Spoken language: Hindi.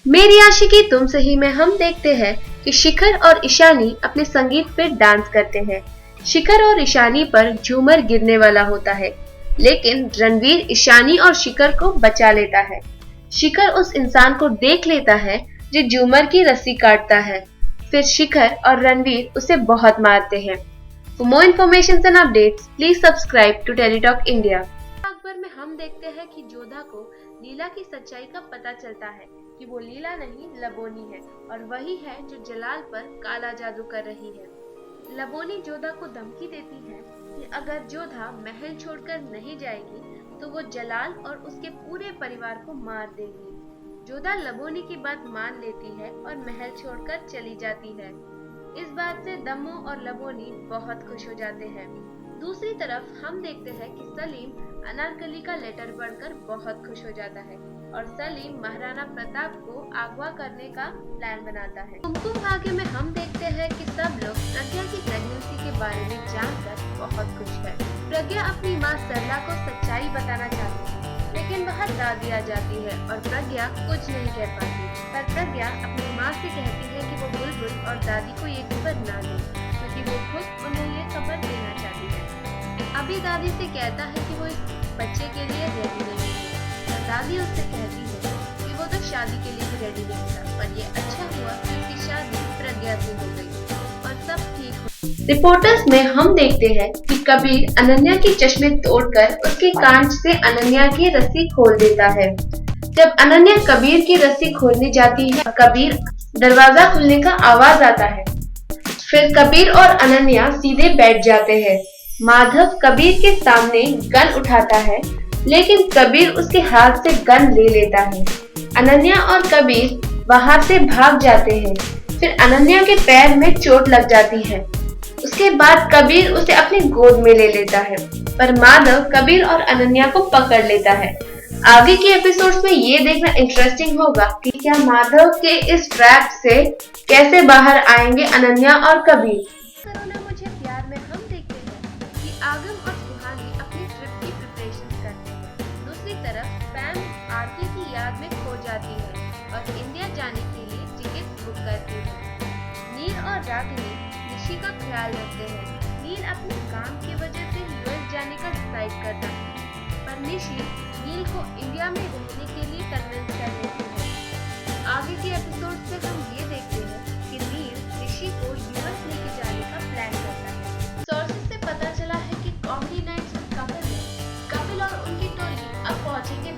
मेरी आशिकी तुम सही में हम देखते हैं कि शिखर और ईशानी अपने संगीत पे डांस करते हैं। शिखर और ईशानी पर झूमर गिरने वाला होता है, लेकिन रणवीर ईशानी और शिखर को बचा लेता है। शिखर उस इंसान को देख लेता है जो झूमर की रस्सी काटता है। फिर शिखर और रणवीर उसे बहुत मारते हैं। For more information and updates, please subscribe to Teletalk India. Akbar में हम देखते हैं कि जोधा को लीला की सच्चाई का पता चलता है कि वो लीला नहीं लबोनी है और वही है जो जलाल पर काला जादू कर रही है। लबोनी जोधा को धमकी देती है कि अगर जोधा महल छोड़कर नहीं जाएगी तो वो जलाल और उसके पूरे परिवार को मार देगी। जोधा लबोनी की बात मान लेती है और महल छोड़कर चली जाती है। इस बात से दम्मू और लबोनी बहुत खुश हो जाते हैं। दूसरी तरफ हम देखते हैं कि सलीम अनारकली का लेटर पढ़कर बहुत खुश हो जाता है और सलीम महाराणा प्रताप को अगवा करने का प्लान बनाता है। कुमकुम भाग्य में हम देखते हैं कि सब लोग प्रज्ञा की प्रेगनेंसी के बारे में जानकर बहुत खुश है। प्रज्ञा अपनी माँ सरला को सच्चाई बताना चाहती है, लेकिन वह दादी आ जाती है और प्रज्ञा कुछ नहीं कह पाती। पर प्रज्ञा अपनी माँ से कहती है कि वो बुलबुल और दादी को ये खबर ना दे, क्योंकि वो खुद उन्हें ये खबर देना चाहती है। अभी दादी से कहता है कि वो इस बच्चे के लिए रेडी नहीं है, और दादी उससे कहती है कि वो तो शादी के लिए भी रेडी नहीं था, पर ये अच्छा हुआ कि उसकी शादी प्रज्ञा से हो गई और सब ठीक हो। रिपोर्टर्स में हम देखते हैं कि कबीर अनन्या की चश्मे तोड़कर उसके कांच से अनन्या की रस्सी खोल देता है। जब अनन्या कबीर की रस्सी खोलने जाती है, कबीर दरवाजा खुलने का आवाज आता है। फिर कबीर और अनन्या सीधे बैठ जाते हैं। माधव कबीर के सामने गन उठाता है, लेकिन कबीर उसके हाथ से गन ले लेता है। अनन्या और कबीर वहां से भाग जाते हैं। फिर अनन्या के पैर में चोट लग जाती है। उसके बाद कबीर उसे अपनी गोद में ले लेता है, पर माधव कबीर और अनन्या को पकड़ लेता है। आगे के एपिसोड्स में ये देखना इंटरेस्टिंग होगा कि क्या माधव के इस ट्रैप से कैसे बाहर आएंगे अनन्या और कबीर। करोना मुझे प्यार में हम देखते हैं कि आगम और सुहानी अपनी ट्रिप की प्रिपरेशन करते हैं। दूसरी तरफ पैम आरती की याद में खो जाती है और इंडिया जाने के लिए टिकट बुक करती है। नील और रागिनी निशी का ख्याल रखते हैं। नील अपने काम की वजह से यूएस जाने का डिसाइड करता है, पर निशी नील को इंडिया में रहने के लिए कन्विंस कर लेती है। आगे के एपिसोड से हम ये देखते हैं कि नील ऋषि को यूएस लेके जाने का प्लान करता है। सोर्सेज से पता चला है कि कॉमेडी नाइट्स विद कपिल और उनकी टोली अब पहुंचेंगे